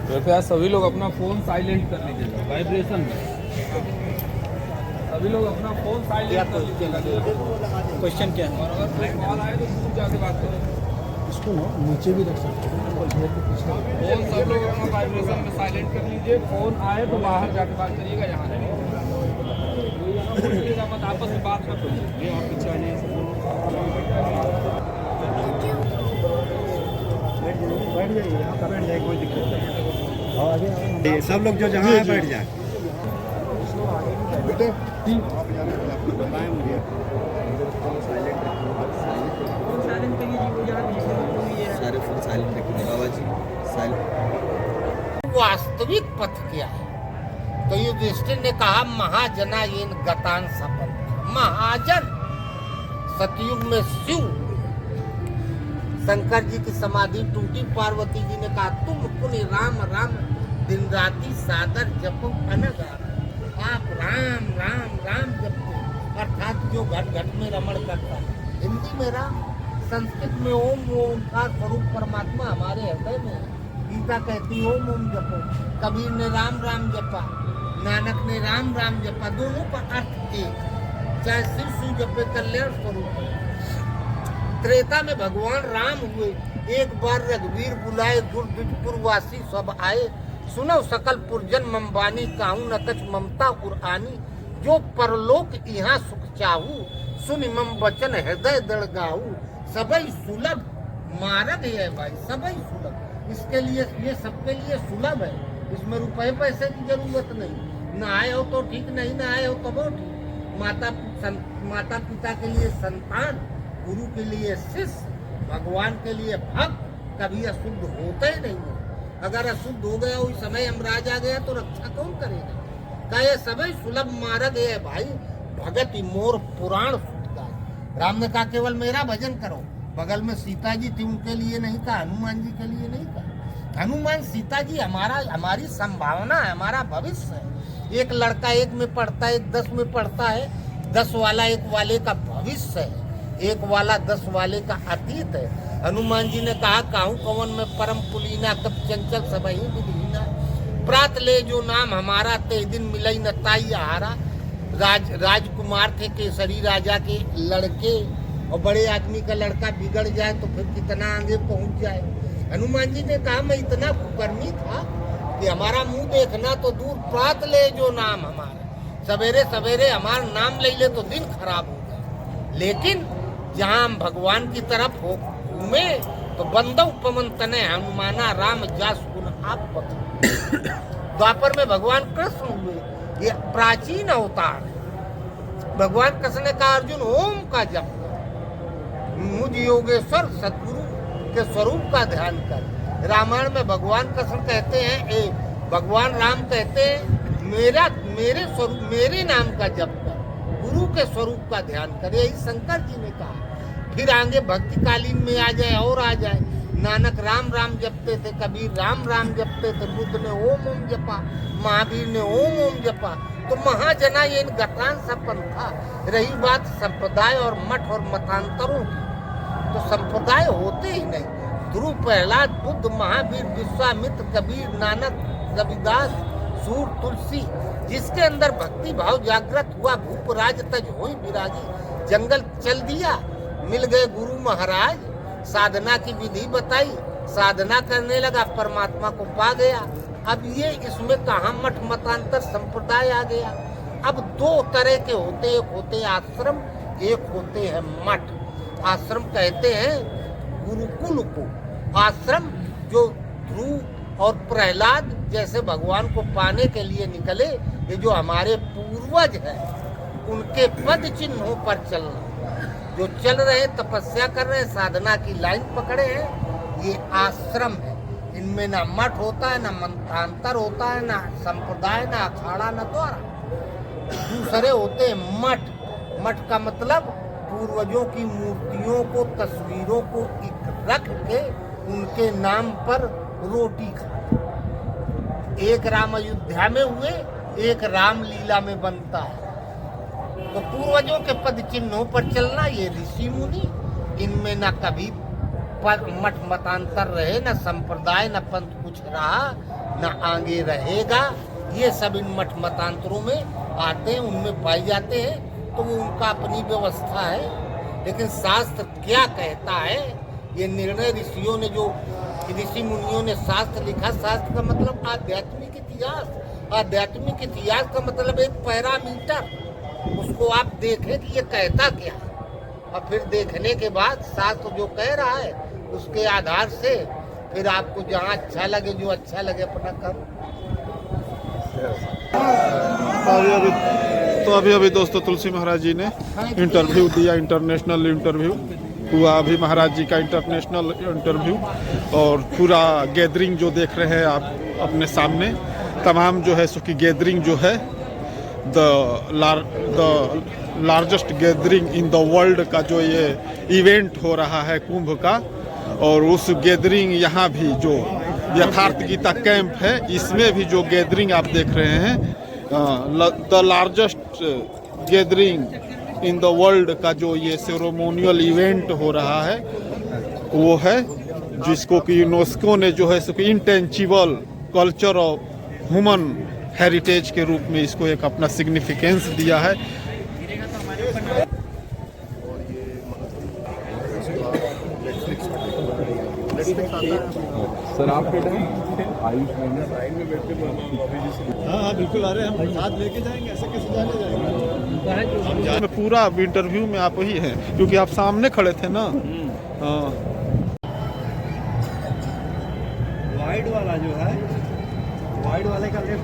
कृपया सभी लोग अपना फोन साइलेंट कर लीजिएगा, वाइब्रेशन में। सभी लोग अपना फोन साइलेंट कर लीजिएगा। क्वेश्चन क्या है? और अगर कोई कॉल आए तो दूर जाके बात करें। इसको ना नीचे भी रख सकते हैं, फोन सब लोग अपना वाइब्रेशन में साइलेंट कर लीजिए। फोन आए तो बाहर जाके बात करिएगा, यहाँ नहीं। बोलिएगा मत, आपस में बात मत करिए। आप पीछे आ जाइए। बैठ जाइए, यहाँ पर बैठ जाए, कोई दिक्कत नहीं। हाँ आगे आगे सब लोग जो जहाँ है बैठ जाए। बेटे बताएं मुझे। सारे फोन साइलेंट रखिए बाबा जी, साइलेंट। वास्तविक पथ क्या है? तो युधिष्ठिर ने कहा महाजना येन गतान सपन। महाजन सतयुग में शिव शंकर जी की समाधि टूटी, पार्वती जी ने कहा तुम पुण्य राम राम दिन राति सादर जपो अनगार। आप राम राम राम जपते, अर्थात जो घट घट में रमण करता है। हिंदी में राम, संस्कृत में ओम, ओमकार स्वरूप परमात्मा हमारे हृदय में है। गीता कहती ओम ओम जपो। कबीर ने राम राम जपा, नानक ने राम राम जपा, दोनों का अर्थ एक। चाहे शिव शिव जपे कल्याण स्वरूप है। त्रेता में भगवान राम हुए, एक बार रघुवीर बुलाए, दुर्दुजपुरवासी सब आए। सुनो सकल पुरजन ममबानी, काहू न कछ ममता उरानी। जो परलोक यहाँ सुख चाहू, सुनि मम वचन हृदय दृढ़ गाहू। सबई सुलभ मार्ग है भाई, सबई सुलभ। इसके लिए ये सबके लिए सुलभ है। इसमें रुपए पैसे की जरूरत नहीं। ना आए हो तो ठीक, नहीं ना आए हो तो वो ठीक। माता पिता के लिए संतान, गुरु के लिए शिष्य, भगवान के लिए भक्त कभी अशुद्ध होते ही नहीं है। अगर अशुद्ध हो गया, उस समय यमराज आ गया तो रक्षा कौन करेगा? कहे सभी सुलभ मार्ग है भाई, भगत मोर पुराण सुनता। राम ने कहा केवल मेरा भजन करो। बगल में सीता जी थी, उनके लिए नहीं कहा, हनुमान जी के लिए नहीं कहा। हनुमान सीता जी हमारी संभावना है, हमारा भविष्य है। एक लड़का 1 में पढ़ता है, एक 10 में पढ़ता है। 10 वाला 1 वाले का भविष्य है, 1 वाला 10 वाले का अतीत है। हनुमान जी ने कहा काहू कवन में परम पुलीना, कब चंचल सबही विधीना। प्रात ले जो नाम हमारा, ते दिन मिलई न ताई आहारा। राजकुमार थे केसरी राजा के लड़के, और बड़े आदमी का लड़का बिगड़ जाए तो फिर कितना आगे पहुंच जाए। हनुमान जी ने कहा मैं इतना कुकर्मी था कि हमारा मुंह देखना तो दूर, प्रात ले जो नाम हमारा, सवेरे सवेरे हमारा नाम ले ले तो दिन खराब हो गया। लेकिन जहाँ हम भगवान की तरफ हो घूमे तो बंदव पवन तने हनुमाना, राम जास गुण आप पथ। द्वापर में भगवान कृष्ण हुए, ये प्राचीन अवतार है। भगवान कृष्ण ने कहा अर्जुन ओम का जप कर, मुझ योगेश्वर सदगुरु के स्वरूप का ध्यान कर। रामायण में भगवान कृष्ण कहते हैं, भगवान राम कहते हैं मेरे नाम का जप कर, गुरु के स्वरूप का ध्यान कर। यही शंकर जी ने कहा। फिर आगे भक्ति कालीन में आ जाए और आ जाए। नानक राम राम जपते थे, कबीर राम राम जपते थे, बुद्ध ने ओम ओम जपा, महावीर ने ओम ओम जपा। तो महाजना ये गतान सपन था। रही बात संप्रदाय और मठ और मतांतरों की, तो संप्रदाय होते ही नहीं। ध्रुव, प्रहलाद, बुद्ध, महावीर, विश्वामित्र, कबीर, नानक, रविदास, सूर, तुलसी, जिसके अंदर भक्ति भाव जागृत हुआ, भूप राज तज होई विरागी। जंगल चल दिया, मिल गए गुरु महाराज, साधना की विधि बताई, साधना करने लगा, परमात्मा को पा गया। अब ये इसमें कहाँ मठ मतांतर संप्रदाय आ गया। अब 2 तरह के होते, एक होते आश्रम, एक होते हैं मठ। आश्रम कहते हैं गुरुकुल को। आश्रम जो ध्रुव और प्रहलाद जैसे भगवान को पाने के लिए निकले, ये जो हमारे पूर्वज हैं, उनके पद चिन्हों पर चलना, जो चल रहे तपस्या कर रहे, साधना की लाइन पकड़े हैं, ये आश्रम है। इनमें ना मठ होता है, ना मंत्रांतर होता है, ना संप्रदाय, ना अखाड़ा, ना द्वारा। दूसरे होते हैं मठ। मठ का मतलब पूर्वजों की मूर्तियों को, तस्वीरों को रख के उनके नाम पर रोटी खाना। एक राम अयोध्या में हुए, एक रामलीला में बनता है। तो पूर्वजों के पद चिन्हों पर चलना, ये ऋषि मुनि, इनमें न कभी मठ मतांतर रहे, न संप्रदाय, न पंथ कुछ रहा। न आगे रहेगा। ये सब इन मठ मतांतरों में आते हैं, उनमें पाए जाते हैं, तो वो उनका अपनी व्यवस्था है। लेकिन शास्त्र क्या कहता है, ये निर्णय ऋषियों ने जो ऋषि मुनियों ने शास्त्र लिखा, शास्त्र का मतलब आध्यात्मिक इतिहास। आध्यात्मिक इतिहास का मतलब एक पैरामीटर, उसको आप देखें कि ये कहता क्या है, और फिर देखने के बाद शास्त्र जो कह रहा है उसके आधार से फिर आपको जहाँ अच्छा लगे, जो अच्छा लगे अपना करो। अभी दोस्तों तुलसी महाराज जी ने इंटरव्यू दिया, इंटरनेशनल इंटरव्यू हुआ अभी महाराज जी का इंटरनेशनल इंटरव्यू। और पूरा गैदरिंग जो देख रहे हैं आप अपने सामने, तमाम जो है सो की गैदरिंग जो है the largest gathering in the world का जो ये इवेंट हो रहा है कुंभ का। और उस गैदरिंग यहाँ भी जो यथार्थ गीता कैंप है, इसमें भी जो गैदरिंग आप देख रहे हैं, the largest gathering in the world का जो ये सेरेमोनियल इवेंट हो रहा है वो है, जिसको कि यूनेस्को ने जो है सो intangible culture of human heritage के रूप में इसको एक अपना सिग्निफिकेंस दिया है। सर आपके आयुष हाँ बिल्कुल आ रहे हैं, हम साथ लेके जाएंगे, ऐसे कैसे जाने जाएंगे। पूरा इंटरव्यू में आप ही हैं क्योंकि आप सामने खड़े थे ना। हाँ, वाइड वाला जो है, वाइड वाले का